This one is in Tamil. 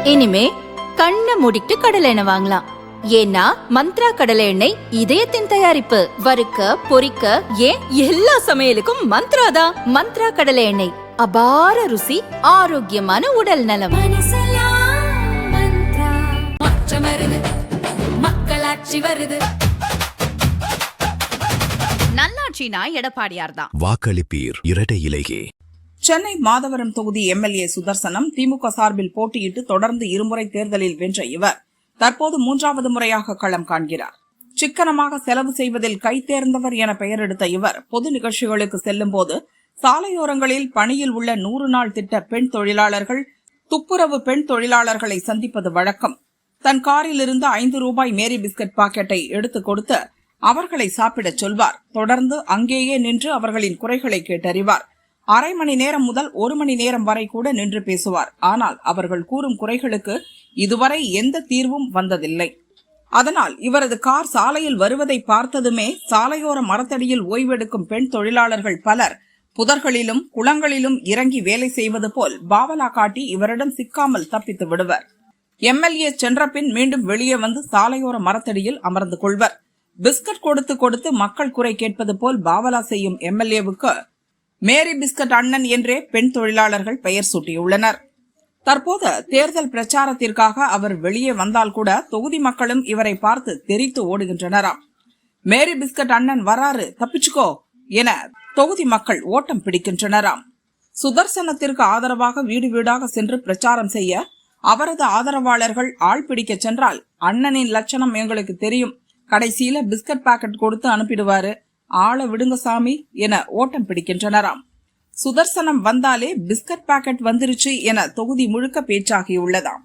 இனிமே கண்ணை மூடிட்டு கடலை எண்ணெய் வாங்கலாம். ஏன்னா மந்த்ரா கடலை எண்ணெய் இதயத்தின் தயாரிப்பு. வறுக்க பொரிக்க ஏன் எல்லா சமையலுக்கும் மந்த்ரா தான். மந்த்ரா கடலை எண்ணெய், அபார ருசி, ஆரோக்கியமான உடல் நலம். மக்களாட்சி வருது. நல்லாட்சினா எடப்பாடியார் தான். வாக்களிப்பீர் இரட்டை இலையே. சென்னை மாதவரம் தொகுதி எம்எல்ஏ சுதர்சனம் திமுக சார்பில் போட்டியிட்டு தொடர்ந்து இருமுறை தேர்தலில் வென்ற இவர் தற்போது 3வது முறையாக களம் காண்கிறார். சிக்கனமாக செலவு செய்வதில் கைதேர்ந்தவர் என பெயரெடுத்த இவர் பொது நிகழ்ச்சிகளுக்கு செல்லும் போது சாலையோரங்களில் பணியில் உள்ள 100 நாள் திட்ட பெண் தொழிலாளர்கள், துப்புரவு பெண் தொழிலாளர்களை சந்திப்பது வழக்கம். தன் காரில் இருந்து 5 ரூபாய் மேரி பிஸ்கட் பாக்கெட்டை எடுத்துக் கொடுத்து அவர்களை சாப்பிடச் சொல்வார். தொடர்ந்து அங்கேயே நின்று அவர்களின் குறைகளை கேட்டறிவார். அரை மணி நேரம் முதல் 1 மணி நேரம் வரை கூட நின்று பேசுவார். ஆனால் அவர்கள் கூறும் குறைகளுக்கு இதுவரை எந்த தீர்வும் வந்ததில்லை. அதனால் இவரது கார் சாலையில் வருவதை பார்த்ததுமே சாலையோர மரத்தடியில் ஓய்வெடுக்கும் பெண் தொழிலாளர்கள் பலர் புதர்களிலும் குளங்களிலும் இறங்கி வேலை செய்வது போல் பாவலா காட்டி இவரிடம் சிக்காமல் தப்பித்து விடுவர். எம்எல்ஏ சென்ற பின் மீண்டும் வெளியே வந்து சாலையோர மரத்தடியில் அமர்ந்து கொள்வர். பிஸ்கட் கொடுத்து கொடுத்து மக்கள் குறை கேட்பது போல் பாவலா செய்யும் எம்எல்ஏவுக்கு மேரி பிஸ்கட் அண்ணன் என்றே பெண் தொழிலாளர்கள் பெயர் சூட்டியுள்ளனர். தற்போது தேர்தல் பிரச்சாரத்திற்காக அவர் வெளியே வந்தால் கூட தொகுதி மக்களும் இவரை பார்த்து தெரித்து ஓடுகின்றனராம். மேரி பிஸ்கட் அண்ணன் வராரு, தப்பிச்சுக்கோ என தொகுதி மக்கள் ஓட்டம் பிடிக்கின்றனராம். சுதர்சனத்திற்கு ஆதரவாக வீடு வீடாக சென்று பிரச்சாரம் செய்ய அவரது ஆதரவாளர்கள் ஆள் பிடிக்க சென்றால் அண்ணனின் லட்சணம் எங்களுக்கு தெரியும், கடைசியில பிஸ்கட் பாக்கெட் கொடுத்து அனுப்பிடுவாரு, ஆள விடுங்க சாமி என ஓட்டம் பிடிக்கின்றனராம். சுதர்சனம் வந்தாலே பிஸ்கட் பாக்கெட் வந்துருச்சு என தொகுதி முழுக்க பேச்சாகியுள்ளதாம்.